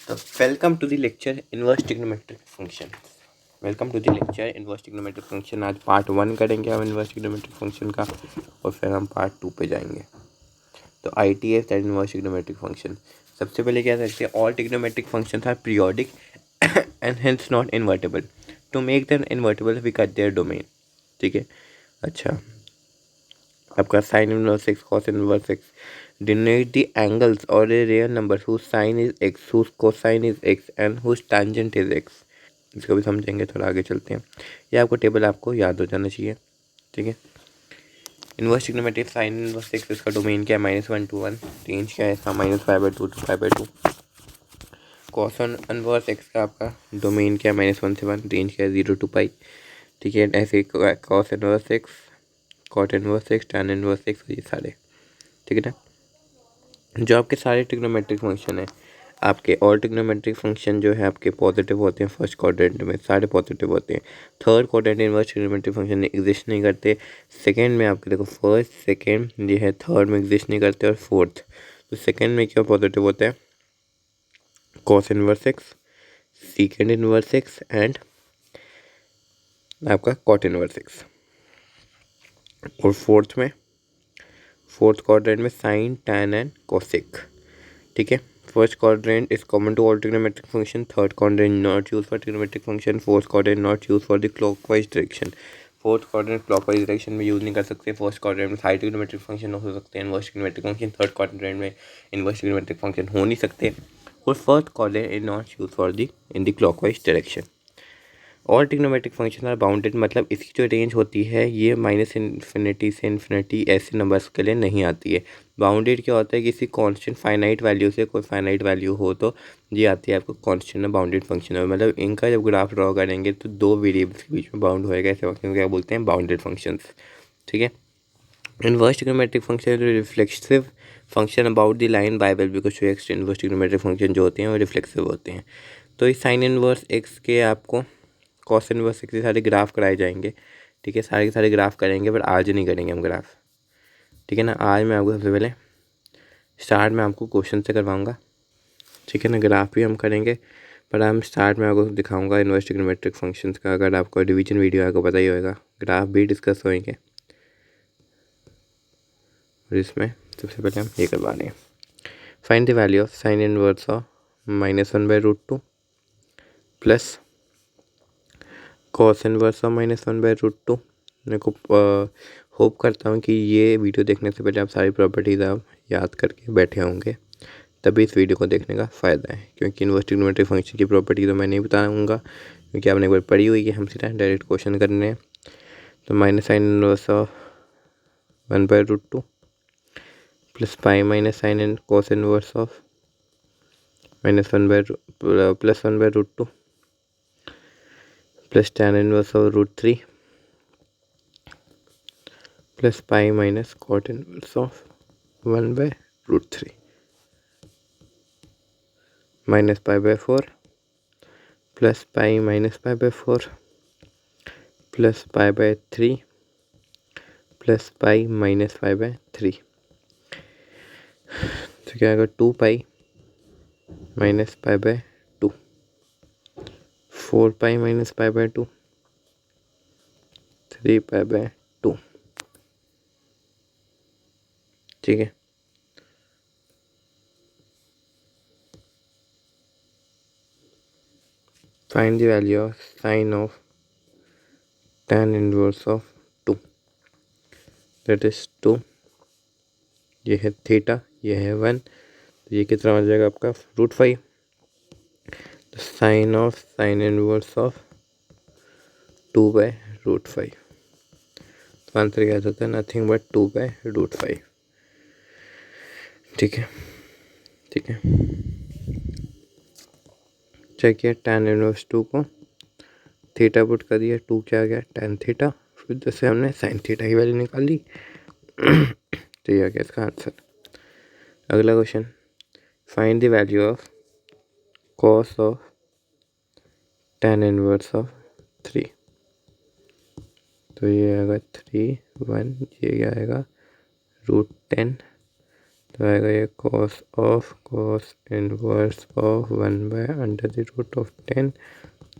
So welcome to the lecture inverse trigonometric function. Welcome to the lecture inverse trigonometric function. आज part 1 करेंगे हम inverse trigonometric function का और फिर हम पार्ट 2 पे जाएंगे। तो I T S that inverse trigonometric function. सबसे पहले क्या सकते हैं, all trigonometric function are periodic and hence not invertible. To make them invertible we cut their domain. ठीक है, अच्छा आपका sine inverse x cos inverse x denote the angles और a real number whose sine is x whose cosine is x and whose tangent is x. इसको भी समझेंगे, थोड़ा आगे चलते हैं। ये आपको टेबल आपको याद हो जाना चाहिए। ठीक है, inverse trigonometric sign inverse x, इसका डोमेन क्या है, -1 to 1। रेंज क्या है इसका, -5/2 to 5/2। कॉस इनवर्स एक्स का आपका डोमेन क्या है, -1 से 1। रेंज क्या है, 0 to π। ठीक है, ऐसे cos inverse x, cot inverse x, tan inverse x, ये सारे। ठीक है ना, जो आपके सारे ट्रिग्नोमेट्रिक फंक्शन है, आपके ऑल ट्रिग्नोमेट्रिक फंक्शन जो है आपके पॉजिटिव होते हैं। फर्स्ट क्वाड्रेंट में सारे पॉजिटिव होते हैं। Third quadrant inverse trigonometric function exist नहीं करते। सेकंड में आपके देखो, फर्स्ट सेकंड ये है, थर्ड में एग्जिस्ट नहीं करते, और फोर्थ। तो सेकंड में क्या पॉजिटिव होता है, cos inverse x, सीकेंड inverse x and आपका कॉट इनवर्स एक्स। और फोर्थ क्वाड्रेंट में साइन, टैन एंड कोसेक। ठीक है, first quadrant is common to all trigonometric function. Third quadrant not used for trigonometric function. Fourth quadrant not used for the clockwise direction. Fourth quadrant clockwise direction में use नहीं कर सकते। First quadrant में सारे trigonometric function हो सकते हैं, inverse trigonometric function. Third quadrant में इनवर्स ट्रिग्नोमेट्रिक फंक्शन हो नहीं सकते। और fourth quadrant is not use for the in the clockwise direction. All trigonometric function are bounded, मतलब इसकी जो रेंज होती है ये माइनस इन्फिनिटी से इन्फिनिटी ऐसे नंबर्स के लिए नहीं आती है। बाउंडेड क्या होता है, किसी कांस्टेंट फाइनाइट वैल्यू से कोई फाइनाइट वैल्यू हो तो ये आती है आपको कांस्टेंट बाउंडेड फंक्शन है। मतलब इनका जब ग्राफ ड्रॉ करेंगे तो दो वेरिएबल्स के बीच में बाउंड होएगा, ऐसे फंक्शन क्या बोलते हैं, बाउंडेड फंक्शंस। ठीक है, inverse trigonometric function reflexive function about the line Bible, because inverse trigonometric function जो होते हैं वो रिफ्लेक्सिव होते हैं। तो इस साइन इनवर्स एक्स के आपको कॉस इनवर्स एक्स के सारे ग्राफ कराए जाएंगे। ठीक है, सारे के सारे ग्राफ करेंगे, पर आज नहीं करेंगे हम ग्राफ। ठीक है ना, आज मैं आपको सबसे पहले स्टार्ट में आपको क्वेश्चन से करवाऊंगा। ठीक है ना, ग्राफ भी हम करेंगे, पर हम स्टार्ट में आपको दिखाऊंगा इनवर्स ट्रिग्नोमेट्रिक फंक्शंस का। अगर आपको डिवीजन वीडियो आपको पता ही होगा, ग्राफ भी डिस्कस होंगे। और इसमें सबसे पहले हम ये करवा रहे हैं, find the value of sine inverse of -1/√2 plus cos inverse of -1/√2। मेरे को होप करता हूँ कि ये वीडियो देखने से पहले आप सारी प्रॉपर्टीज़ आप याद करके बैठे होंगे, तभी इस वीडियो को देखने का फ़ायदा है। क्योंकि इनवर्स ट्रिग्नोमेट्रिक फंक्शन की प्रॉपर्टी तो मैं नहीं बताऊँगा, क्योंकि आपने एक बार पढ़ी हुई है। हम सीधा डायरेक्ट क्वेश्चन करने हैं। तो minus sine inverse of 1/√2 plus pi minus sine in cos inverse of +1/√2 plus tan inverse of √3 plus pi minus cot inverse of 1/√3 minus π/4 plus pi minus π/4 plus π/3 plus pi minus π/3। तो क्या आएगा, 2 pi minus π/2, 4 pi minus π/2, 3 π/2। ठीक है, find the value of sine of tan inverse of 2, that is 2। ये है theta, ये है 1, तो ये कितना हो जाएगा आपका √5। तो sine of sine inverse of 2/√5। तो आंसर क्या आता है, नथिंग बट 2/√5। ठीक है, ठीक है, चेक किया, tan इनवर्स 2 को थीटा पुट कर दिया, 2 क्या आ गया, tan थीटा। फिर जैसे हमने साइन थीटा की वैल्यू निकाल ली तो ये आ गया इसका आंसर। अगला question, find the value of cos of tan inverse of 3। तो ये आएगा 3, 1, ये आएगा √10 तो आएगा ये cos inverse of 1/√10,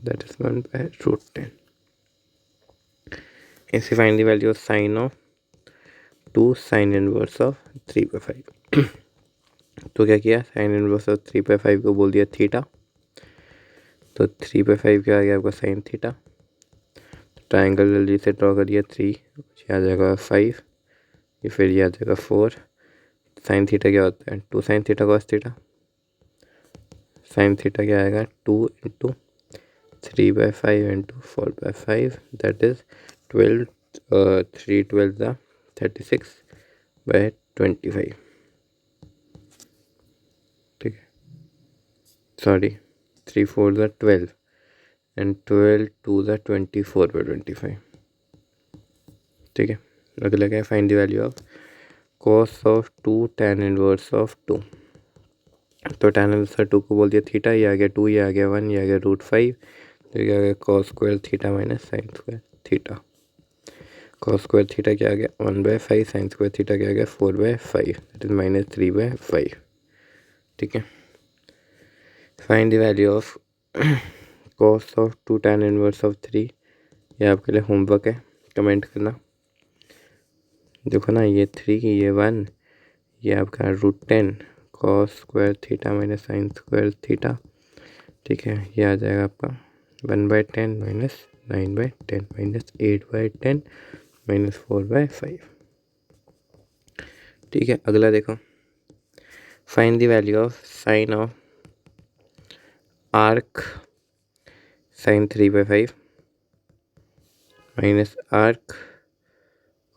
that is 1/√10। ऐसे find the value of sine of 2 sign inverse of 3/5। तो क्या किया, साइन इनवर्स ऑफ 3/5 को बोल दिया थीटा, तो 3/5 क्या आ गया आपका साइन थीटा। ट्राइंगल जल्दी से ड्रॉ करिए, 3 ये आ जाएगा 5, ये फिर ये आ जाएगा 4। साइन थीटा क्या होता है, 2 sine theta cos theta. Sine theta क्या आएगा, 2 इंटू 3/5 इंटू 4/5, दैट इज 12, 3 12 36/25। ठीक है, सॉरी 3 4 12 एंड 12 2 24/25। ठीक है, अगला क्या है, find the value of cos of 2 tan inverse of 2। तो tan इनवर्स 2 को बोल दिया थीटा, ये आ गया 2, ये आ गया 1, ये आ गया √5, तो ये आ गया cos square theta minus sine square theta. Cos square theta क्या आ गया 1/5, साइन स्क्वायर थीटा क्या आ गया 4/5, दैट इज -3/5। ठीक है, find the value of cos of 2 tan inverse of 3। ये आपके लिए होमवर्क है, कमेंट करना। देखो ना, ये 3, ये 1, ये आपका √10 cos square theta minus sine square theta. ठीक है, ये आ जाएगा आपका 1/10 माइनस 9/10 माइनस 8/10 माइनस 4/5। ठीक है, अगला देखो, find the value of sine of arc sine 3/5 minus arc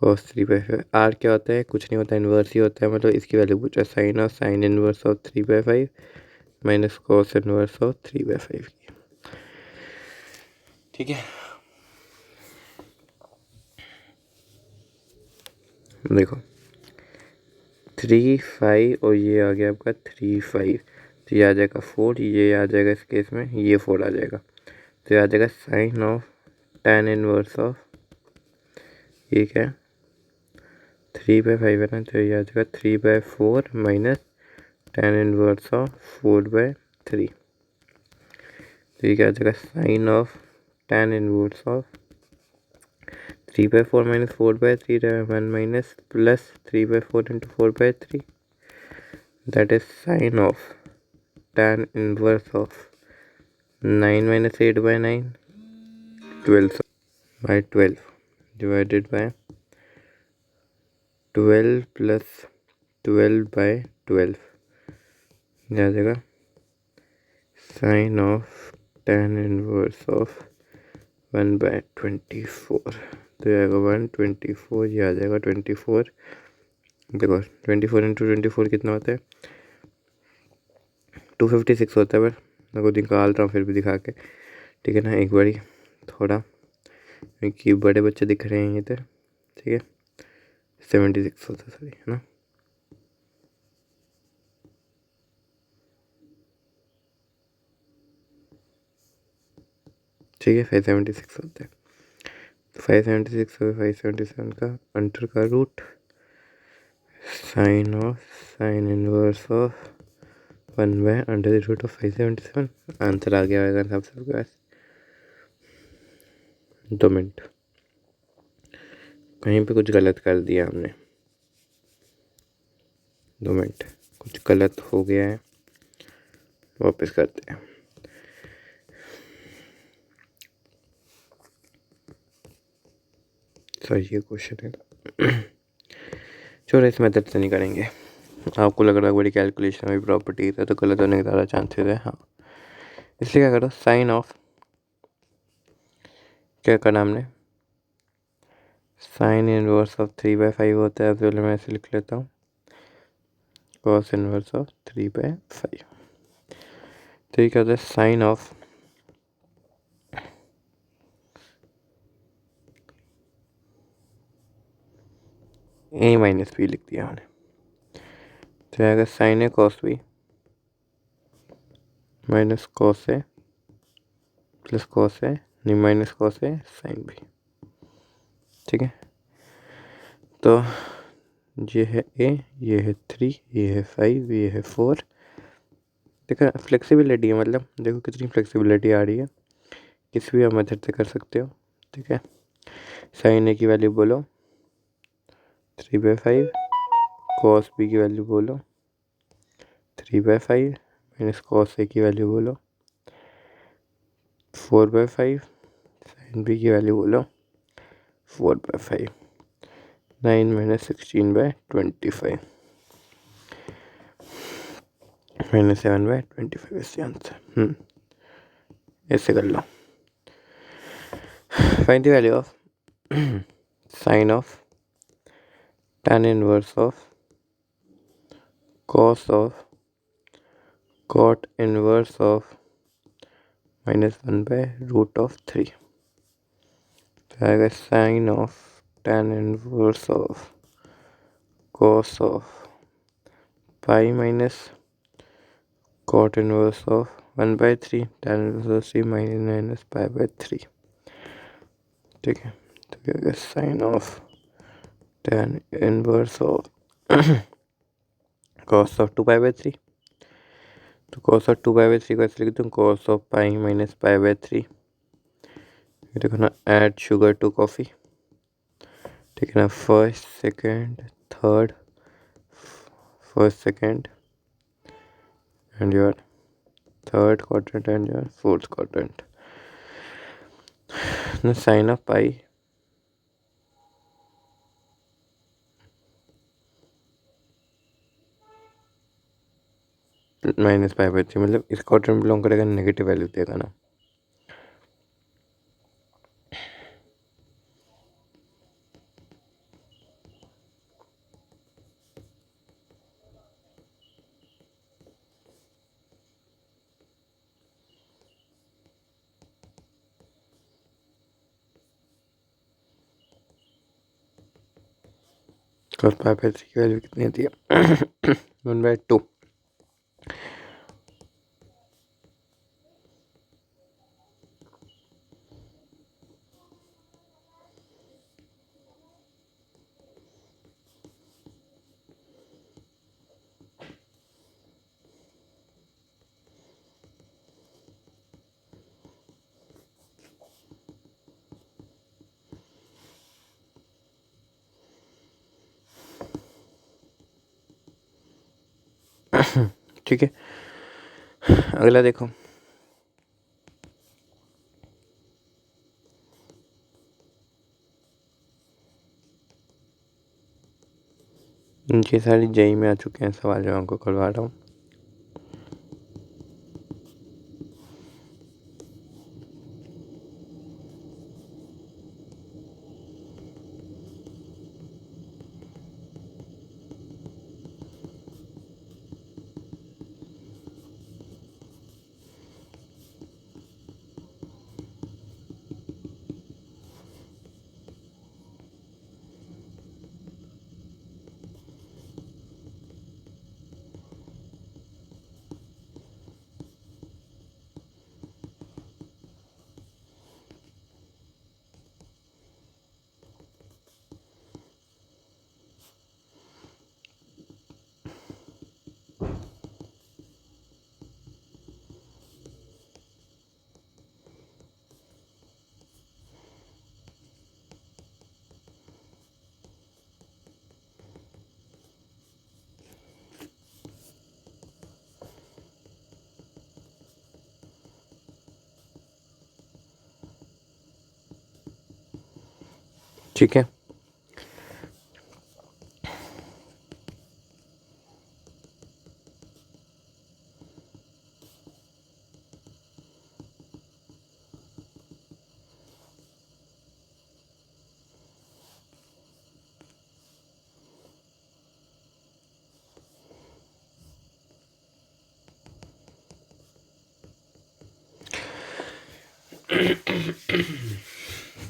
cos 3/5। Arc क्या होता है, कुछ नहीं होता, इन्वर्स ही होता है, मतलब इसकी वैल्यू पूछा, sine of sine inverse of 3/5 minus cos inverse of 3/5 की। ठीक है, देखो 3 5 और ये आ गया आपका 3 5, तो ये आ जाएगा 4, ये आ जाएगा इस केस में, ये 4 आ जाएगा, तो ये आ जाएगा sine of tan inverse of, ये क्या है 3/5 है ना, तो ये आ जाएगा 3/4 माइनस tan इनवर्स ऑफ 4/3, तो ये क्या आ जाएगा sine of tan inverse of 3/4 minus 4/3, 1 minus plus 3/4 into 4/3, that is sine of tan inverse of 9 minus 8/9, 12/12 divided by 12 plus 12/12, ये आ जाएगा sine of tan inverse of 1/24, तो ये आएगा 1/24, ये आ जाएगा 24। देखो 24 इंटू 24 कितना होता है, 256 होता है, पर मैं को निकाल रहा हूँ फिर भी दिखा के। ठीक है ना, एक बारी थोड़ा, क्योंकि बड़े बच्चे दिख रहे हैं ये तो। ठीक है, 76 होता है, सॉरी, है ना। ठीक है, 576 होता है, 576 और 577 का अंडर का root sine of sine inverse of 1/√of 577। Answer आ गया होगा सब सबके पास। 2 मिनट, कहीं पे कुछ गलत कर दिया हमने, 2 मिनट, कुछ गलत हो गया है, वापस करते हैं। सही ये क्वेश्चन है, चलो इस मेथड से नहीं करेंगे। आपको लग रहा है बड़ी कैलकुलेशन में प्रॉपर्टीज है तो गलत होने के ज़्यादा चांसेस है, हाँ, इसलिए क्या करो, साइन ऑफ क्या करना हमने, साइन इनवर्स ऑफ 3/5 होता है, तो मैं ऐसे लिख लेता हूँ कॉस इनवर्स ऑफ 3/5। तो ये क्या होता है, sine of A minus B लिख दिया हमने, तो आएगा sine A cos B minus cos A plus cos A, नहीं minus cos A sine B. ठीक है, तो ये है ए, ये है 3, ये है 5, ये है 4। देखो फ्लेक्सिबिलिटी है, मतलब देखो कितनी फ्लेक्सिबिलिटी आ रही है, किसी भी आप मेथड से कर सकते हो। ठीक है, साइन ए की वैल्यू बोलो 3/5, कॉस बी की वैल्यू बोलो 3/5, माइनस कॉस ए की वैल्यू बोलो 4/5, साइन बी की वैल्यू बोलो 4/5, 9 माइनस 16/25, माइनस 7/25 इससे आंसर। ऐसे कर लो। Find the value of sine of tan inverse of cos of cot inverse of -1/√3। तो आएगा sine of tan inverse of cos of pi minus cot inverse of 1/3 tan inverse of 3 minus पाई/3। ठीक है, तो क्या आएगा sine of tan inverse of cos of 2π/3। तो cos of 2π/3 को ऐसे लिखते हैं cos ऑफ पाई माइनस पाई/3। देखो ना, ऐड शुगर टू कॉफ़ी। ठीक है ना, first second third, first second and your third quadrant and your fourth quadrant. ना साइन ऑफ पाई माइनस पाई/3, मतलब इस क्वाड्रेंट बिलोंग करेगा, नेगेटिव वैल्यू देगा ना। cos पाई/3 की वैल्यू कितनी आती है 1/2। ठीक है, अगला देखो। ये सारी जेई में आ चुके हैं सवाल, जो आपको करवा रहा हूँ। ठीक है,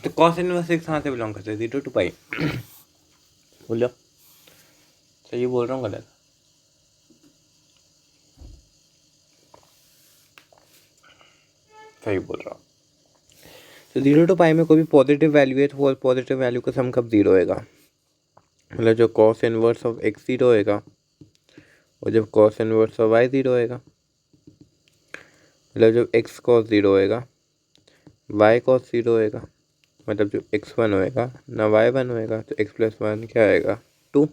तो कॉस इनवर्स कहाँ से बिलोंग करते हैं, 0 to पाई। बोलो, सही बोल रहा हूँ गलत? सही बोल रहा हूँ। तो 0 to पाई में कोई भी पॉजिटिव वैल्यू है, तो वो पॉजिटिव वैल्यू का सम कब 0 होएगा? मतलब जो cos inverse of x zero होएगा और जब cos inverse of y zero होएगा, मतलब जब एक्स कॉस ज़ीरो होएगा वाई कॉस ज़ीरो होएगा, मतलब जो एक्स वन होएगा ना वाई वन होएगा, तो एक्स प्लस वन क्या आएगा 2।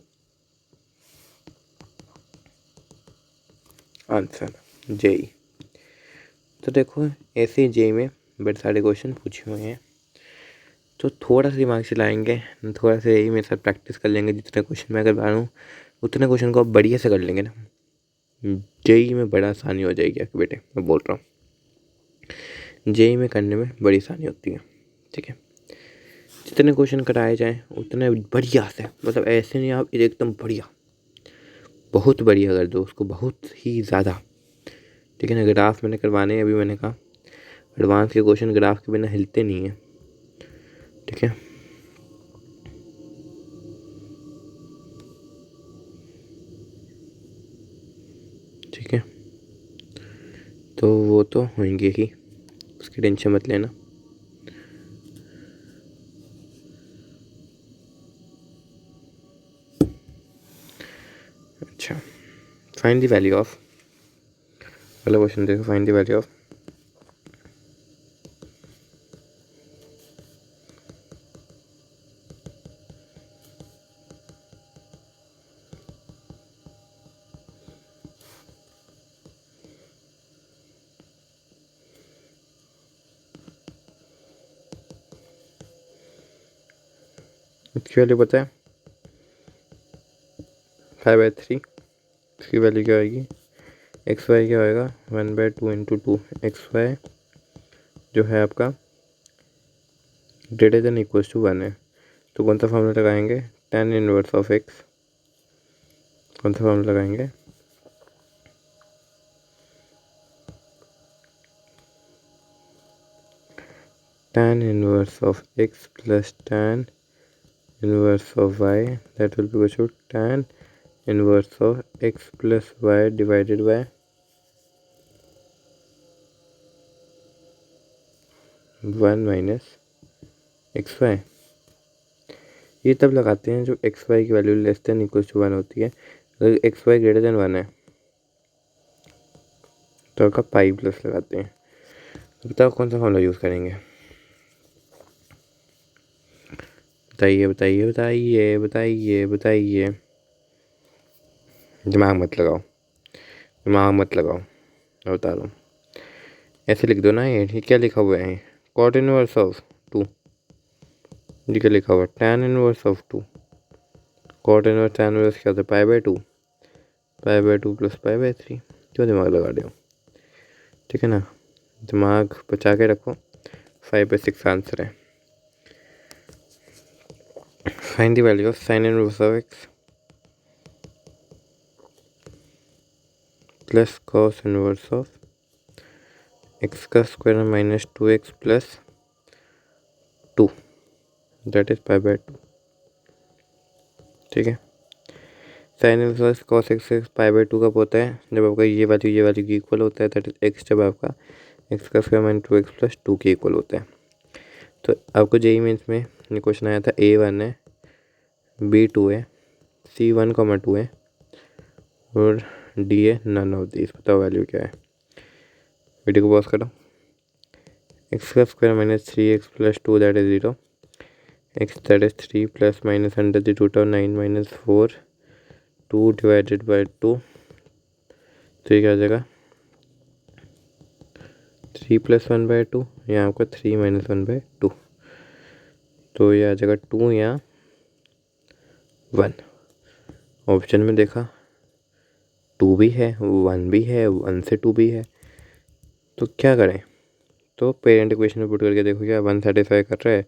आंसर जेई। तो देखो ऐसे जेई में बड़े सारे क्वेश्चन पूछे हुए हैं, तो थोड़ा सा दिमाग चलाएंगे, थोड़ा सा यही मेरे साथ प्रैक्टिस कर लेंगे, जितने क्वेश्चन मैं कर पा रहा हूँ उतने क्वेश्चन को आप बढ़िया से कर लेंगे ना, जेई में बड़ा आसानी हो जाएगी आपके बेटे, मैं बोल रहा हूँ जेई में करने में बड़ी आसानी होती है। ठीक है, जितने क्वेश्चन कराए जाएँ उतने बढ़िया से, मतलब ऐसे नहीं, आप एकदम बढ़िया, बहुत बढ़िया कर दो उसको, बहुत ही ज़्यादा। ठीक है ना, ग्राफ मैंने करवाने हैं, अभी मैंने कहा एडवांस के क्वेश्चन ग्राफ के बिना हिलते नहीं हैं। ठीक है, ठीक है, तो वो तो होंगे ही, उसकी टेंशन मत लेना। अच्छा, फाइंड द वैल्यू ऑफ, पहला क्वेश्चन देखो, फाइंड द वैल्यू ऑफ इसकी वैल्यू पता है 5/3, इसकी वैल्यू क्या आएगी, एक्स वाई क्या होएगा 1/2 इंटू 2, एक्स वाई जो है आपका ग्रेटर देन इक्वल्स टू 1 है, तो कौन सा फॉर्मूला लगाएंगे, tan इनवर्स ऑफ एक्स, कौन सा फॉर्मूला लगाएंगे, tan inverse of x plus tan inverse of y, that will be equal to tan inverse of x plus y divided by 1 minus x y. ये तब लगाते हैं जो x y की value less than equal to 1 होती है। अगर x Y greater than 1 है तो आपका पाई प्लस लगाते हैं। तो बताओ कौन सा फॉर्मूला यूज़ करेंगे, बताइए बताइए बताइए बताइए बताइए, दिमाग मत लगाओ, दिमाग मत लगाओ, मैं बता रहा हूँ। ऐसे लिख दो ना, ये क्या लिखा हुआ है, कॉट इनवर्स ऑफ 2, ये क्या लिखा हुआ है, tan inverse of 2, cot inverse tan inverse क्या होता है, पाई/2, पाई/2 प्लस पाई/3। क्यों दिमाग लगा रहे हो, ठीक है ना, दिमाग बचा के रखो। 5/6 आंसर है। Find the value of sine inverse of x plus cos inverse of x का square minus 2x plus 2, that is पाई/2। ठीक है, साइन इनवर्स कॉस एक्स पाई/2 कब होता है, जब आपका ये वैल्यू की इक्वल होता है, दैट इज एक्स, जब आपका एक्स का स्क्वायर माइनस 2x प्लस 2 के इक्वल होता है। तो आपको जेई मेंस में ये क्वेश्चन आया था, A1 है, B2 है, C1,2 है और D है नन ऑफ दिस। बताओ वैल्यू क्या है, वीडियो को पॉज करो। एक्स का square minus 3x plus 2 that is 0, x that is 3 plus minus under the root of 9 minus 4, 2 divided by 2, तो ये क्या आ जाएगा 3 प्लस 1/2, यहाँ आपका 3 माइनस 1/2, तो ये आ जाएगा 2 या 1। ऑप्शन में देखा 2 भी है, 1 भी है, 1 से 2 भी है, तो क्या करें, तो पेरेंट इक्वेशन में पुट करके देखो क्या 1 सेटिस्फाई कर रहा है,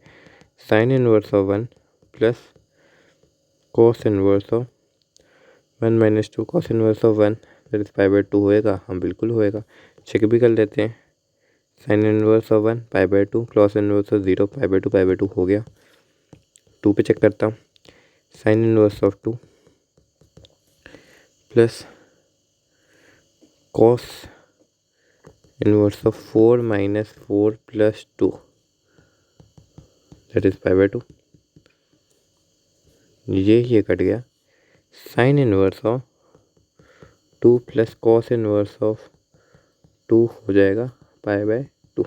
sine inverse of 1 plus cos inverse of 1 minus 2 cos inverse of 1 that is पाई/2 होएगा, हम बिल्कुल होएगा, चेक भी कर लेते हैं। साइन इनवर्स ऑफ 1 पाई/2, कॉस इनवर्स ऑफ 0 पाई/2 हो गया। 2 पे चेक करता हूँ, sine inverse of 2 plus cos inverse of 4 minus 4 plus 2 that is पाई/2, ये कट गया, sine inverse of 2 plus cos inverse of 2 हो जाएगा पाई/2।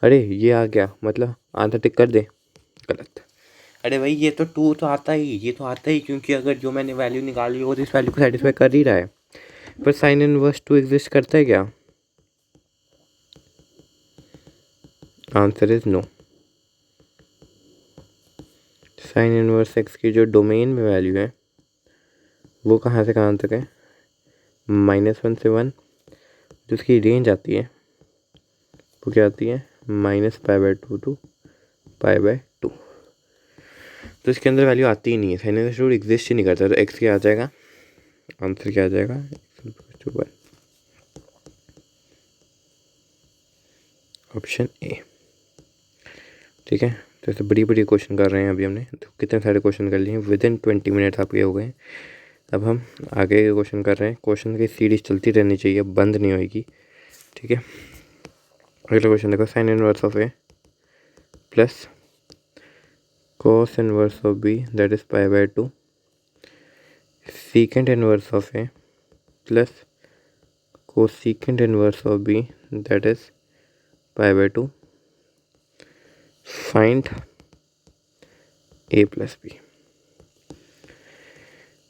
अरे ये आ गया, मतलब आंसर टिक कर दे। गलत। अरे भाई ये तो 2 तो आता ही, ये तो आता ही, क्योंकि अगर जो मैंने वैल्यू निकाली वो तो इस वैल्यू को सेटिस्फाई कर ही रहा है। पर साइन इनवर्स 2 एग्जिस्ट करता है क्या? Answer is no. Sine inverse x की जो डोमेन में वैल्यू है वो कहाँ से कहाँ तक है? -1 से 1। जो उसकी रेंज आती है वो क्या आती है? -π/2 टू π/2। तो इसके अंदर वैल्यू आती ही नहीं है, साइन इनवर्स 2 एग्जिस्ट ही नहीं करता। तो एक्स क्या आ जाएगा? आंसर क्या आ जाएगा? x=1। Option A. ठीक है, तो ऐसे बड़ी बड़ी क्वेश्चन कर रहे हैं अभी हमने, तो कितने सारे क्वेश्चन कर लिए हैं, विद इन 20 मिनट्स आपके हो गए हैं। अब हम आगे के क्वेश्चन कर रहे हैं। क्वेश्चन की सीरीज चलती रहनी चाहिए, बंद नहीं होएगी। ठीक है, अगला क्वेश्चन देखो, sine inverse of A plus cos inverse of B that is π/2, secant inverse of A plus cosecant inverse of B that is π/2, find A plus B.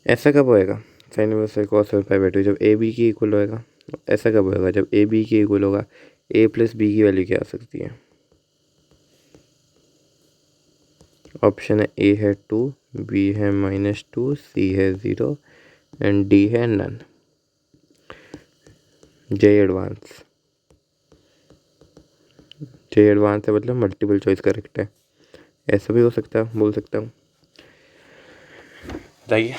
ऐसा कब होएगा? साइन इनवर्स cos और π/2 जब ए बी की equal होएगा। ऐसा कब होएगा? जब ए बी की इक्वल होगा। ए प्लस बी की वैल्यू क्या आ सकती है? ऑप्शन है ए है 2, बी है -2, सी है 0 एंड डी है नन। जे एडवांस है, मतलब मल्टीपल चॉइस करेक्ट है। ऐसा भी हो सकता है, बोल सकता हूँ। बताइए।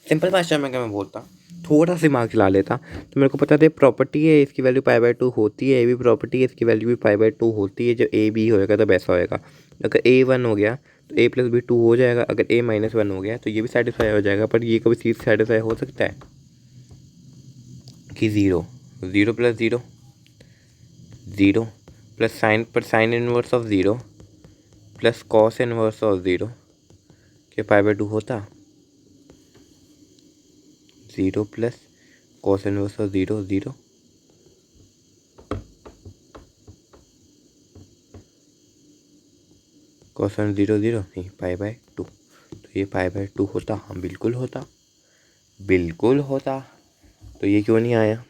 सिंपल भाषा में क्या मैं बोलता, थोड़ा सा दिमाग चला लेता तो मेरे को पता था प्रॉपर्टी है इसकी वैल्यू π/2 होती है, ए भी प्रॉपर्टी है इसकी वैल्यू भी π/2 होती है। जब ए बी होएगा तब ऐसा होएगा। अगर ए 1 हो गया तो ए प्लस बी 2 हो जाएगा। अगर ए -1 हो गया तो ये भी सेटिस्फाई हो जाएगा। पर ये कभी चीज़ सेटिस्फाई हो सकता है कि 0 + 0 plus sign inverse of 0 plus cos inverse of 0 क्या π/2 होता? 0 plus cos inverse of 0 0 cos 0 0 नहीं π/2। तो ये π/2 होता। हाँ बिल्कुल होता, बिल्कुल होता। तो ये क्यों नहीं आया?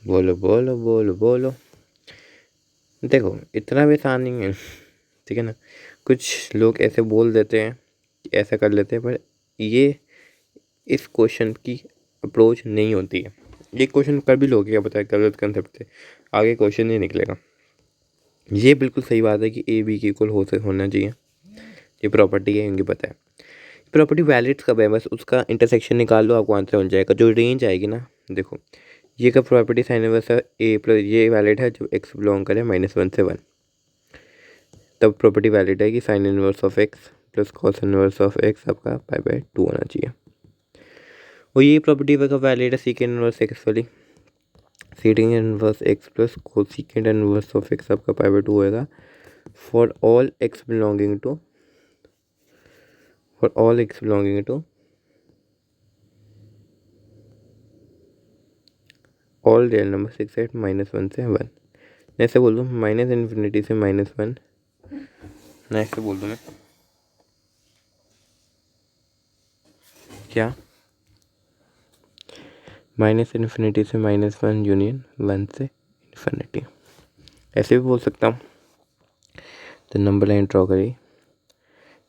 बोलो बोलो बोलो बोलो। देखो इतना भी आसान नहीं है, ठीक है ना। कुछ लोग ऐसे बोल देते हैं, ऐसा कर लेते हैं, पर ये इस क्वेश्चन की अप्रोच नहीं होती है। ये क्वेश्चन कर भी लोगे, क्या पता गलत कंसेप्ट से आगे क्वेश्चन नहीं निकलेगा। ये बिल्कुल सही बात है कि ए बी के इक्वल होना चाहिए। ये प्रॉपर्टी है, इनकी पता है। प्रॉपर्टी वैलिड कब है, बस उसका इंटरसेक्शन निकाल लो, आपको आंसर हो जाएगा। जो रेंज आएगी ना, देखो ये का प्रॉपर्टी साइन इनवर्स है ए प्लस, ये वैलिड है जब एक्स बिलोंग करे -1 से 1, तब प्रॉपर्टी वैलिड है कि sign inverse of x plus cos inverse of x आपका π/2 होना चाहिए। और ये प्रॉपर्टी कब वैलिड है? सीकेंड इनवर्स एक्स वाली, secant inverse x plus cosecant inverse of x आपका π/2 होएगा for all x belonging to all real number 6 8 -1 से 1। ऐसे बोल दूँ -∞ से -1, ना ऐसे बोल दूँ मैं क्या, -∞ से -1 यूनियन 1 से इन्फिनिटी, ऐसे भी बोल सकता हूँ। तो नंबर लाइन ड्रॉ करिए,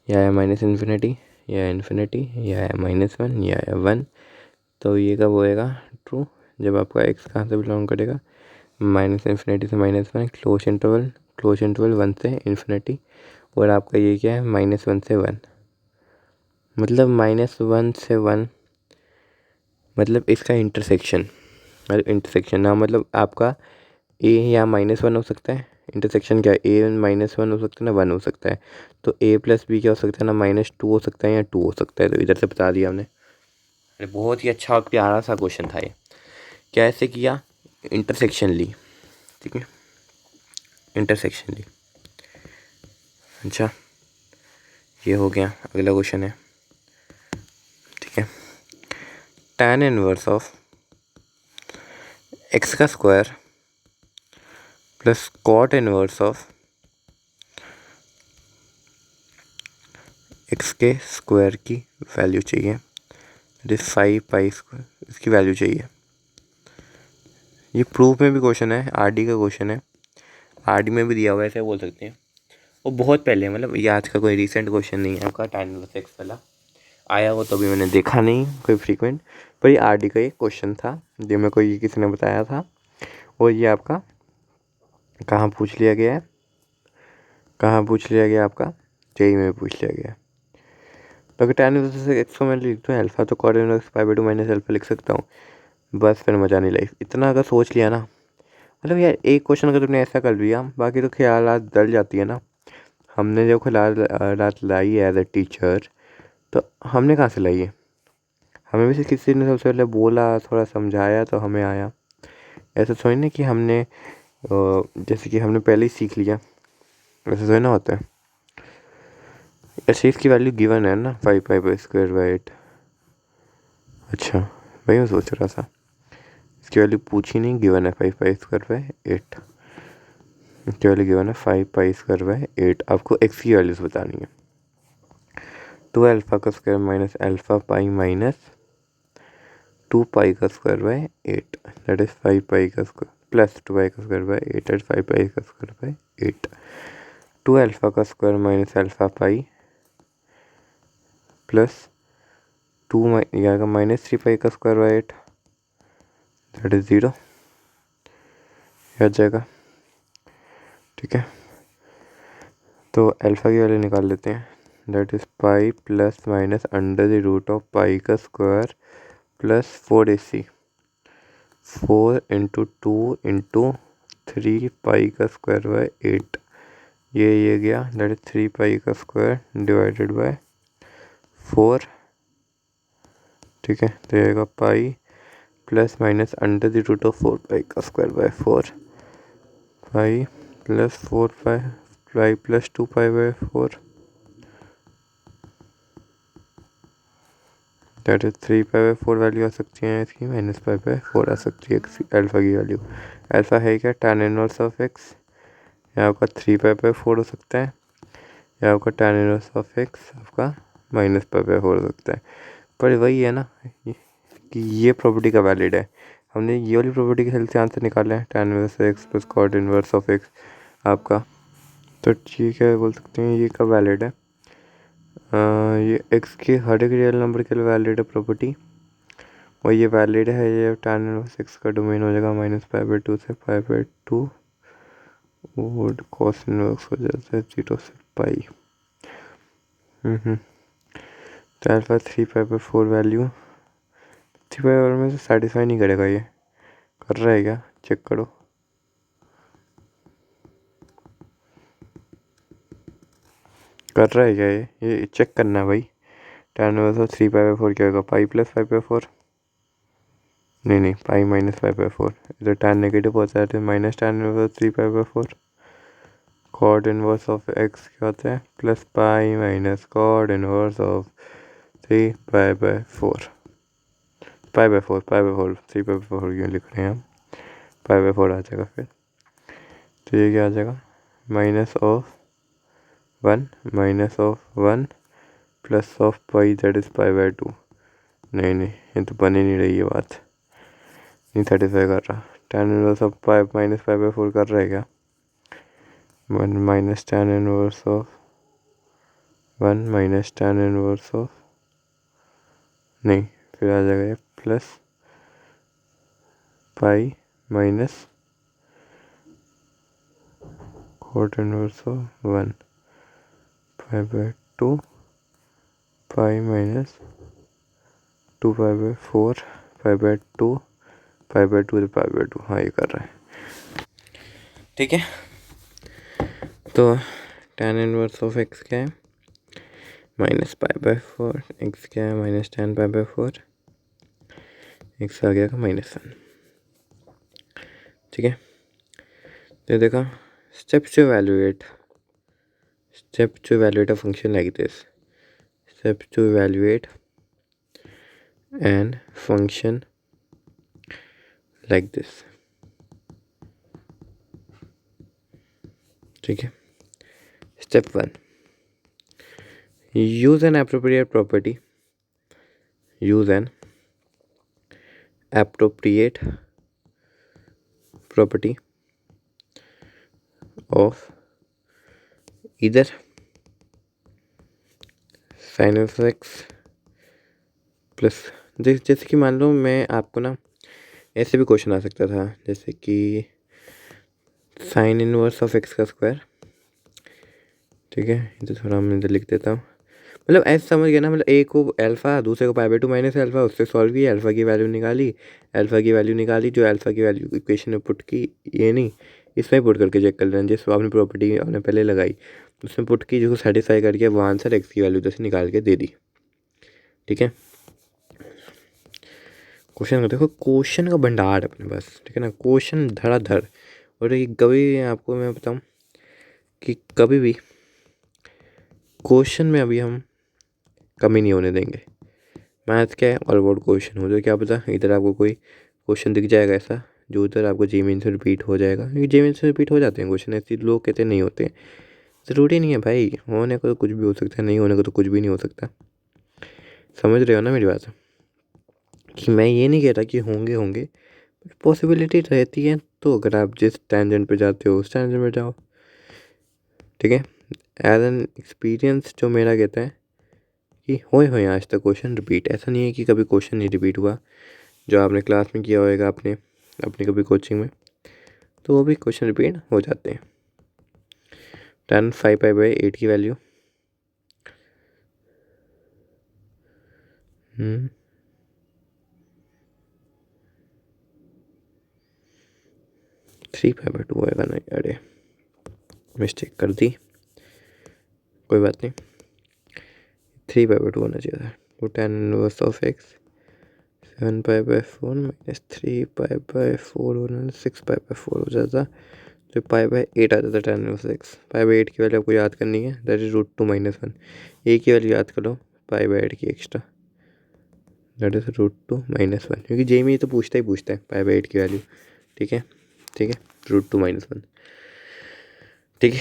या -∞ या इन्फिनिटी या -1 या 1। तो ये कब होएगा ट्रू? जब आपका एक्स कहाँ से बिलोंग करेगा? -∞ से -1, क्लोज इंटरवल 1 से इन्फिनिटी। और आपका ये क्या है? -1 से 1, मतलब -1 से 1, मतलब इसका इंटरसेक्शन ना, मतलब आपका ए या -1 हो सकता है इंटरसेक्शन क्या है, ए माइनस वन हो सकता है ना, वन हो सकता है, तो ए प्लस बी क्या हो सकता है ना, माइनस टू हो सकता है या टू हो सकता है, तो इधर से बता दिया हमने। अरे बहुत ही अच्छा और प्यारा सा क्वेश्चन था ये। कैसे किया, इंटरसेक्शन ली, ठीक है, इंटरसेक्शन ली। अच्छा ये हो गया, अगला क्वेश्चन है, ठीक है, tan इनवर्स ऑफ एक्स का square plus cot inverse of x के स्क्वायर की वैल्यू चाहिए, इट इज़ 5 पाई स्क्वायर, इसकी वैल्यू चाहिए। ये प्रूफ में भी क्वेश्चन है, आरडी का क्वेश्चन है, आरडी में भी दिया हुआ है, ऐसे बोल सकते हैं। वो बहुत पहले, मतलब ये आज का कोई रिसेंट क्वेश्चन नहीं है आपका, tan इनवर्स एक्स वाला आया हो तो भी मैंने देखा नहीं कोई फ्रीक्वेंट, पर ये आरडी का ये क्वेश्चन था जो मेरे को ये किसी ने बताया था, और ये आपका कहाँ पूछ लिया गया है, कहाँ पूछ लिया गया आपका, जेई में पूछ लिया गया। तो अगर tan इनवर्स एक्स को मैं लिख दूँ अल्फा, तो cot inverse pi by two minus alpha लिख सकता हूँ। बस फिर मजा नहीं लाइफ, इतना अगर सोच लिया ना, मतलब यार एक क्वेश्चन अगर तुमने ऐसा कर लिया, बाकी तो ख्यालात डल जाती है ना। हमने जो ख्यालात लाई है एज ए टीचर, तो हमने कहाँ से लाई है, हमें भी से किसी ने सबसे पहले बोला, थोड़ा समझाया तो हमें आया। ऐसा थोड़ी ना कि हमने जैसे कि हमने पहले ही सीख लिया, वैसे थोड़ी ना होता है। ऐसे इसकी वैल्यू गिवन है ना, 5 पाई स्क्वायर बाई 8। अच्छा भाई मैं सोच रहा था इसकी वैल्यू पूछी नहीं, गिवन है 5 पाई स्क्वायर बाई 8, इसकी वैल्यू गिवन है 5 पाई स्क्वायर बाई 8। आपको एक्स की वैल्यूज बतानी है, 2 अल्फा का स्क्वायर माइनस अल्फा पाई माइनस 2 पाई का स्क्वायर बाई 8, दैट इज 5 पाई का स्क्वायर प्लस 2 पाई का स्क्वायर बाई 8 एट 5 पाई का स्क्वायर बाई 8। 2 अल्फा का square minus alpha pi plus 3 pi का स्क्वायर बाई 8, दैट इज 0, आ जाएगा, ठीक है। तो अल्फ़ा की वैल्यू निकाल लेते हैं, that is pi plus minus under the root of pi का square plus 4ac, 4 into 2 into 3 pi का स्क्वायर बाय 8, ये गया, दैट इज 3 पाई का स्क्वायर डिवाइडेड बाय 4, ठीक है। तो ये आएगा pi plus minus under the root of 4 pi का square by 4, pi plus 4 pi, pi plus 2 pi by 4, that is 3 pi by 4 value आ सकती है इसकी, -पाई बाय 4 आ सकती है अल्फ़ा की वैल्यू। अल्फ़ा है क्या, tan इनवर्स ऑफ एक्स, या आपका 3 पाई बाय 4 हो सकता है, या आपका tan इनवर्स ऑफ एक्स आपका -पाई बाय 4 हो सकता है। पर वही है ना कि ये प्रॉपर्टी का वैलिड है, हमने ये वाली प्रॉपर्टी के हेल्प से आंसर निकाला है, tan inverse x plus cot inverse of x आपका। तो ठीक है, बोल सकते हैं ये का वैलिड है, ये एक्स के हर एक रियल नंबर के लिए वैलिड है प्रॉपर्टी, और ये वैलिड है, ये tan इनवर्स एक्स का डोमेन हो जाएगा -पाई बाय 2 से पाई बाय 2, और कॉस इनवर्स हो जाता है 0 से पाई। तो अल्फा 3 पाई बाय 4 वैल्यू 3 पाई में से सेटिस्फाई नहीं करेगा, ये कर रहा है क्या, चेक करो, कर रहा है क्या, ये चेक करना है भाई। tan inverse of 3 pi by 4 क्या होगा, पाई प्लस 5/4, नहीं पाई माइनस 5/4, इधर tan नेगेटिव होता है तो minus tan inverse 3 pi by 4। Cot inverse of x क्या होता है, plus pi minus cot inverse of 3 pi by 4, pi by 4 3 pi by 4 क्यों लिख रहे हैं हम, पाई बाय 4 आ जाएगा फिर। तो ये क्या आ जाएगा, -(1) plus of pi that is pi by 2। नहीं ये तो बन ही नहीं रही, ये बात नहीं सेटिस्फाई कर रहा। tan inverse of pi minus pi by 4 कर रहा है क्या, 1 minus tan inverse of 1 minus tan inverse of, नहीं फिर आ जाएगा ये plus pi minus cot inverse of 1 pi by 2 pi minus 2 pi by 4 pi by 2 pi by 2 तो पाई बाय 2, हाँ ये कर रहा है, ठीक है। तो tan इनवर्स ऑफ एक्स क्या है, -π/4, एक्स क्या है -tan π/4, एक्स आ गया -1। ठीक है, तो देखा steps to evaluate a function like this. Steps to evaluate an function like this. ठीक है, step 1, use an appropriate property of either sin of x plus, जैसे कि मान लो मैं आपको ना ऐसे भी क्वेश्चन आ सकता था, जैसे कि साइन इनवर्स ऑफ एक्स का स्क्वायर। ठीक है, तो थोड़ा मैं इधर लिख देता हूँ, मतलब ऐसे समझ गया ना, मतलब एक को अल्फ़ा, दूसरे को π/2 माइनस अल्फ़ा, उससे सॉल्व किया, अल्फ़ा की वैल्यू निकाली, जो अल्फ़ा की वैल्यू इक्वेशन में पुट की, ये नहीं इसमें पुट करके चेक कर लेना, जिस आपने प्रॉपर्टी आपने पहले लगाई उसमें पुट की, जिसको सेटिस्फाई करके वो आंसर एक्स की वैल्यू जैसे निकाल के दे दी। ठीक है, क्वेश्चन का देखो, क्वेश्चन का भंडार अपने पास। ठीक है ना, क्वेश्चन धड़ाधड़। और ये कभी आपको मैं बताऊँ कि कभी भी क्वेश्चन में अभी हम कमी नहीं होने देंगे। मैथ्स क्या है, ऑल अबाउट क्वेश्चन हो, तो क्या पता इधर आपको कोई क्वेश्चन दिख जाएगा ऐसा जो उधर आपको जेमीन से रिपीट हो जाएगा, क्योंकि जेमीन से रिपीट हो जाते हैं क्वेश्चन, ऐसे लोग कहते हैं नहीं होते हैं। ज़रूरी नहीं है भाई, होने को तो कुछ भी हो सकता है, नहीं होने को तो कुछ भी नहीं हो सकता। समझ रहे हो ना मेरी बात, कि मैं ये नहीं कह रहा कि होंगे, पॉसिबिलिटी रहती है, तो अगर आप जिस टेंजेंट पे जाते हो उस टेंजेंट पे जाओ। ठीक है, एज एन एक्सपीरियंस जो मेरा कहता है कि होए आज तक क्वेश्चन रिपीट, ऐसा नहीं है कि कभी क्वेश्चन नहीं रिपीट हुआ, जो आपने क्लास में किया होएगा आपने अपनी कभी कोचिंग में, तो वो भी क्वेश्चन रिपीट हो जाते हैं। tan 5π/8 की वैल्यू 3π/2 होएगा ना, अरे मिस्टेक कर दी, कोई बात नहीं, 3π/2 होना चाहिए था। तो tan इनवर्स ऑफ एक्स 7π/4 -3π/4 होना 6π/4 हो जाता, तो π/8 आ जाता tan इनवर्स एक्स। π/8 की वैल्यू आपको याद करनी है, दैट इज √2 - 1। ए की वैल्यू याद करो π/8 की एक्स्ट्रा, दैट इज √2 - 1, क्योंकि जे में तो पूछता है π/8 की वैल्यू। ठीक है, √2 - 1। ठीक है,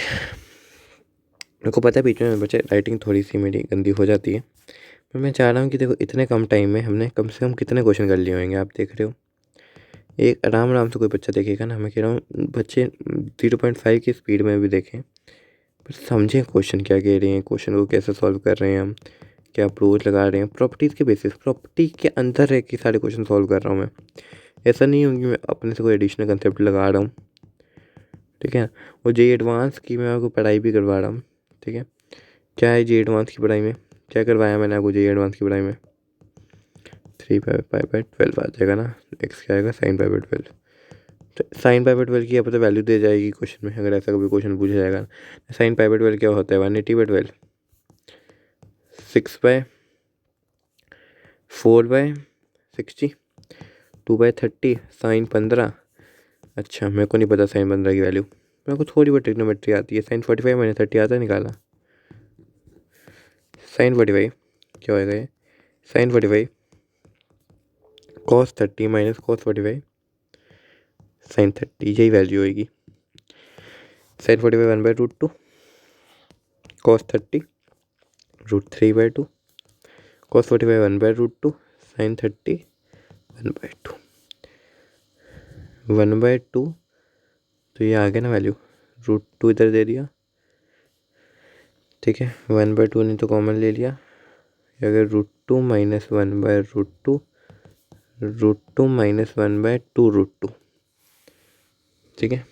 मेरे को पता है बीच में बच्चे राइटिंग थोड़ी सी मेरी गंदी हो जाती है, पर मैं चाह रहा हूँ कि देखो इतने कम टाइम में हमने कम से कम कितने क्वेश्चन कर लिए होंगे, आप देख रहे हो। एक आराम से कोई बच्चा देखेगा ना, मैं कह रहा हूँ बच्चे 0.5 की स्पीड में भी देखें, पर समझें क्वेश्चन क्या कह रहे हैं, क्वेश्चन को कैसे सॉल्व कर रहे हैं हम, क्या अप्रोच लगा रहे हैं, प्रॉपर्टीज़ के बेसिस, प्रॉपर्टी के अंदर रह के सारे क्वेश्चन सॉल्व कर रहा हूँ मैं। ऐसा नहीं हो कि मैं अपने से कोई एडिशनल कंसेप्ट लगा रहा हूँ। ठीक है, और जे एडवांस की मैं आपको पढ़ाई भी करवा रहा हूँ। ठीक है, क्या है जे एडवांस की पढ़ाई में, क्या करवाया मैंने आपको जे एडवांस की पढ़ाई में, 3π/12 आ जाएगा ना, एक्स क्या आएगा sin π/12। तो sin π/12 की आप तो वैल्यू दे जाएगी क्वेश्चन में, अगर ऐसा कभी क्वेश्चन पूछा जाएगा। sin π/12 क्या होता है, 180/12, 6/4/60, 2/30, sin 15। अच्छा, मेरे को नहीं पता sin 15 की वैल्यू, मेरे को थोड़ी बहुत ट्रिग्नोमेट्री आती है। sin 45 मैंने 30 आता है निकाला। sin 45 क्या होएगा ये, sin 45 cos 30 - cos 45 sin 30, यही वैल्यू होएगी। sin 45 1/√2, cos 30 √3/2, cos 45 1/√2, sin 30 1/2, 1/2, तो ये आ गया ना वैल्यू, √2 इधर दे दिया। ठीक है, 1/2 नहीं तो कॉमन ले लिया, अगर √2 - 1/√2, √2 - 1/2√2। ठीक है,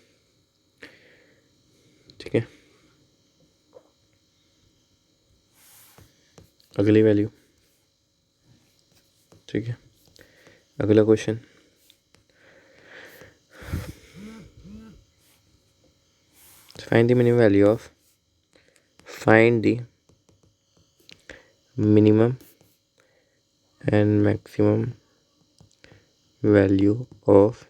अगली वैल्यू। ठीक है, अगला question, find the minimum value of find the minimum and maximum value of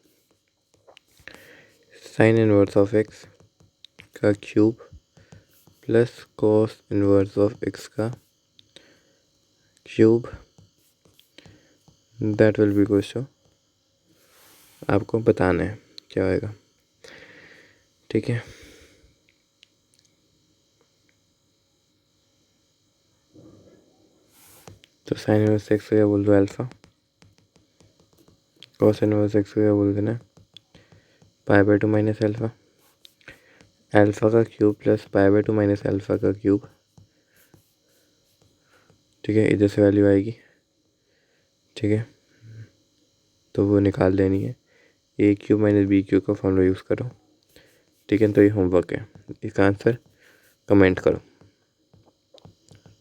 sine inverse of x का cube plus cos inverse of x का cube, that will be question. आपको बताना है क्या होएगा, ठीक है। तो साइन इनवर्स एक्स को क्या बोल दो, अल्फा। कॉस इनवर्स एक्स को क्या बोल देना, pi by 2 minus alpha. Alpha का cube plus pi by 2 minus alpha का क्यूब, ठीक है। इधर से वैल्यू आएगी, ठीक है, तो वो निकाल देनी है। ए क्यूब माइनस बी क्यूब का फॉर्मूला यूज़ करो, ठीक है। तो ये होमवर्क है, इसका आंसर कमेंट करो,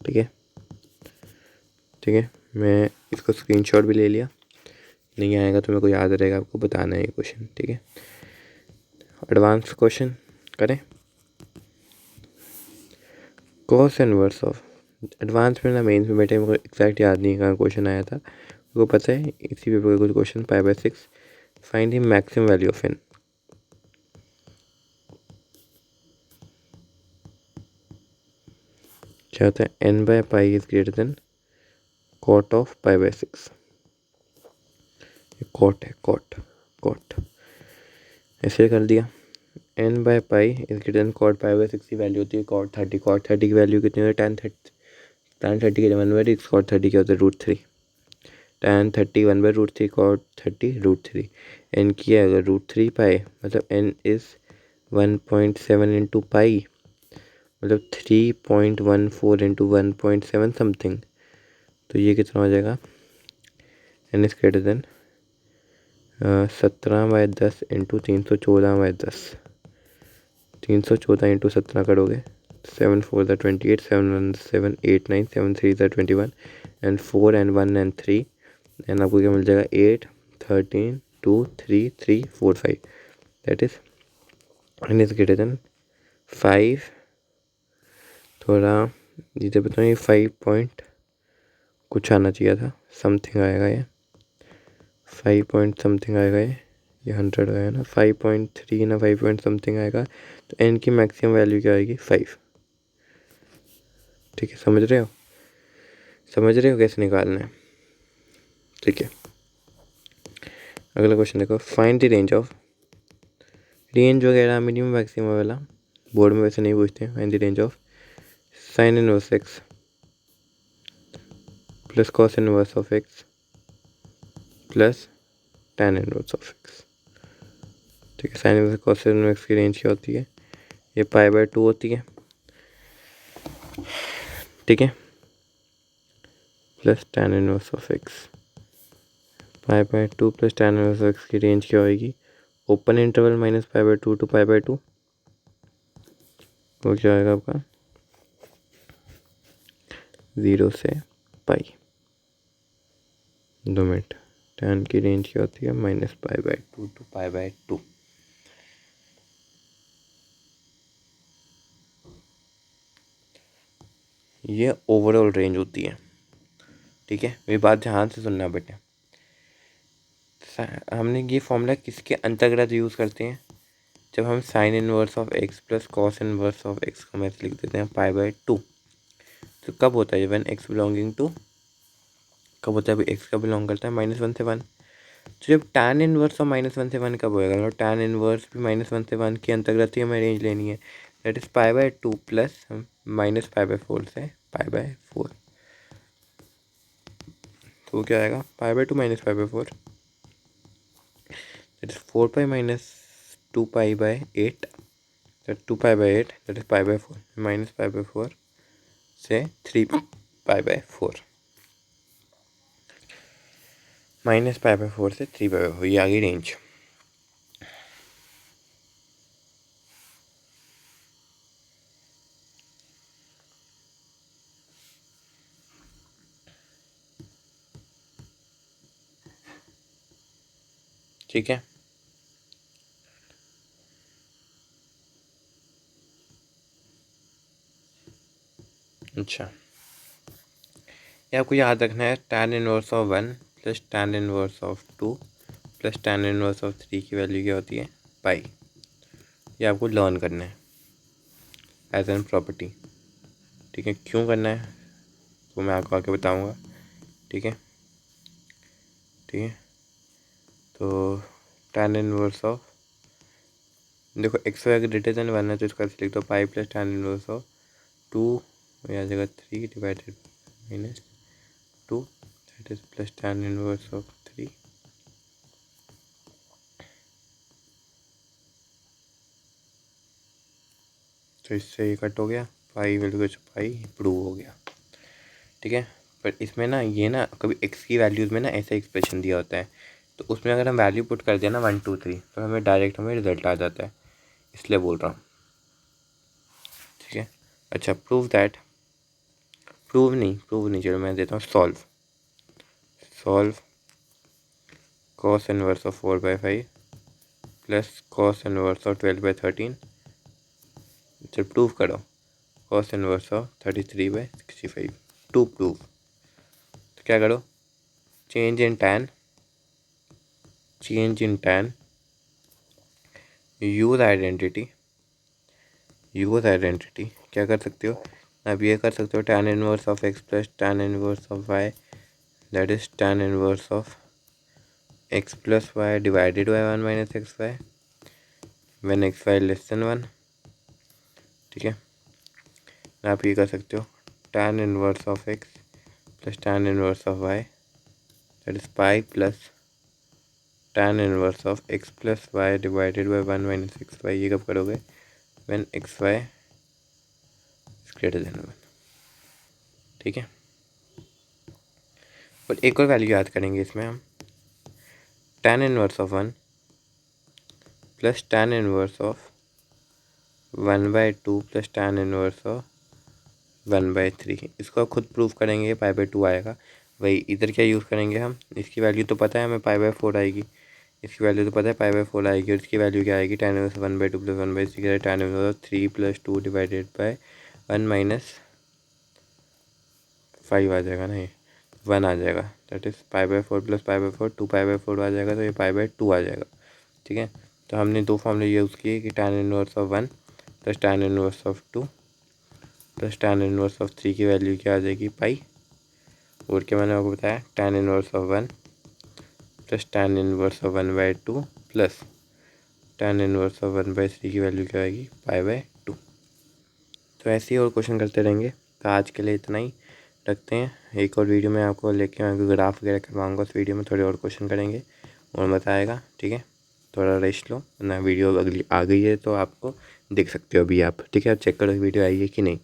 ठीक है, ठीक है। मैं इसको स्क्रीनशॉट भी ले लिया, नहीं आएगा तो मेरे को याद रहेगा, आपको बताना है ये क्वेश्चन, ठीक है। एडवांस क्वेश्चन करें। कॉस इनवर्स ऑफ, एडवांस में ना मेंस में बेटे मेरे को एग्जैक्ट याद नहीं कहाँ क्वेश्चन आया था, मेरे को पता है इसी पेपर का कुछ question, pi by 6 find the maximum value of N. क्या होता है, N by pi is greater than cot of pi by 6। Cot है, कॉट कॉट ऐसे कर दिया। N by pi is greater than cot pi by 6 की value होती है कॉट 30। कॉट 30 की वैल्यू कितनी होती है, tan 30 के 1/6, कॉट 30 क्या होता है √3। tan 30 1/√3, cot 30 √3। एन की है अगर √3 पाई, मतलब एन इज़ 1.7 इंटू पाई, मतलब 3.14 इंटू 1.7 समथिंग। तो ये कितना हो जाएगा, N is greater than 17/10 into 314/10। 314 into 17 करोगे, 7 4 ज़ा 28, 7 1 7 8 9, 7 3 ज़ा 21 एंड 4 एंड 1 एंड 3 एंड आपको क्या मिल जाएगा 8 13 2 3 3 4 5, that is an is greater then 5। थोड़ा जिधर बताऊँ ये 5 पॉइंट कुछ आना चाहिए था, समथिंग आएगा ये 5 पॉइंट समथिंग आएगा, ये 100 आएगा ना, 5.3 ना 5 पॉइंट समथिंग आएगा। तो एन की मैक्सिमम वैल्यू क्या आएगी 5, ठीक है। समझ रहे हो, समझ रहे हो कैसे निकालना है, ठीक है। अगला क्वेश्चन देखो, find the range of, range वगैरह मिनिमम मैक्सिमम वाला बोर्ड में वैसे नहीं पूछते हैं। Find the range of sine inverse x plus cos inverse of x plus tan inverse of x, ठीक है। साइन इनवर्स कॉस इनवर्स की रेंज क्या होती है, ये पाई बाय 2 होती है, ठीक है, plus tan inverse of x. Pi by 2 plus tan inverse of x की रेंज क्या होगी, open interval minus pi by 2 to pi by 2, वो क्या आएगा आपका 0 से पाई। 2 मिनट, tan की रेंज क्या होती है minus pi by 2 to pi by 2। ये ओवरऑल रेंज होती है, ठीक है। मेरी बात ध्यान से सुनना बेटे। हमने ये फॉर्मूला किसके अंतर्गत यूज़ करते हैं, जब हम sign inverse of x plus cos inverse of x को मैथ लिख देते हैं पाई बाय 2। तो कब होता है, वन एक्स बिलोंगिंग टू, कब होता है, अभी एक्स का बिलोंग करता है -1 से 1। तो जब tan इनवर्स ऑफ -1 से 1 कब होएगा, मतलब tan इनवर्स भी -1 से 1 के अंतर्गत ही हमें रेंज लेनी है, that is pi by 2 plus minus pi by 4 से पाई बाय 4। तो वो क्या आएगा, पाई by 2 minus pi by 4, that is 4 pi minus 2 pi bye 8, that 2 pi bye 8, that is pi by 4, minus pi by 4 से 3 pi by 4, minus pi by 4 से 3 pi by 4, ये आ गई range. ठीक है, अच्छा, ये आपको याद रखना है, tan inverse of 1 plus tan inverse of 2 plus tan inverse of 3 की वैल्यू क्या होती है, पाई। ये आपको लर्न करना है एज एन प्रॉपर्टी। ठीक है, क्यों करना है तो मैं आपको आगे बताऊंगा। ठीक है, ठीक है, तो tan इनवर्स ऑफ, देखो एक्स वाई अगर ग्रेटर देन 1 है तो इसका लिख दो पाई प्लस tan इनवर्स ऑफ 2 या जगह 3 divided minus 2 that is plus tan inverse of 3। तो इससे ये कट हो गया, पाई वैल्यू का पाई प्रूव हो गया। ठीक है, पर इसमें ना ये ना कभी एक्स की वैल्यूज़ में ना ऐसा एक्सप्रेशन दिया होता है, तो उसमें अगर हम वैल्यू पुट कर दें ना 1 2 3 तो हमें डायरेक्ट हमें रिजल्ट आ जाता है, इसलिए बोल रहा हूँ। ठीक है, अच्छा, प्रूव नहीं चलो मैं देता हूँ solve cos inverse of 4/5 plus cos inverse of 12/13। चल प्रूव करो cos inverse of 33/65 to prove. तो क्या करो, change in tan use identity क्या कर सकते हो, अब ये कर सकते हो tan inverse of x plus tan inverse of y that is tan inverse of x plus y divided by 1 minus x y when x y less than 1। ठीक है, आप ये कर सकते हो tan inverse of x plus tan inverse of y that is pi plus tan inverse of x plus y divided by 1 minus x y. ये कब करोगे, when x Y is greater then 1। ठीक है, और एक और वैल्यू याद करेंगे इसमें हम, tan inverse of 1 plus tan inverse of 1/2 plus tan inverse of 1/3। इसको खुद प्रूफ करेंगे, पाई/2 आएगा। वही इधर क्या यूज़ करेंगे हम, इसकी वैल्यू तो पता है हमें पाई/4 आएगी, इसकी वैल्यू तो पता है पाई/4 आएगी, और इसकी वैल्यू क्या आएगी, tan inverse 1/2 plus 1/3 tan inverse 3 + 2 divided by 1 minus 5 आ जाएगा ना, ये 1 आ जाएगा, दैट इज़ पाई/4 प्लस पाई/4 2 पाई/4 आ जाएगा, तो ये पाई/2 आ जाएगा। ठीक है, तो हमने दो फॉर्मूले यूज़ किए कि tan inverse of 1 plus tan inverse of 2 plus tan inverse of 3 की वैल्यू क्या आ जाएगी, पाई। और क्या मैंने आपको बताया, tan inverse of 1 plus tan inverse of 1/2 plus tan inverse of 1/3 की वैल्यू क्या आएगी, पाई/2। तो ऐसे ही और क्वेश्चन करते रहेंगे। तो आज के लिए इतना ही रखते हैं, एक और वीडियो में आपको लेके आऊँगा, ग्राफ वगैरह करवाऊँगा, उस वीडियो में थोड़े और क्वेश्चन करेंगे और मज़ा आएगा। ठीक है, थोड़ा रेस्ट लो ना, वीडियो अगली आ गई है तो आपको देख सकते हो अभी आप। ठीक है, चेक करो वीडियो आई है कि नहीं।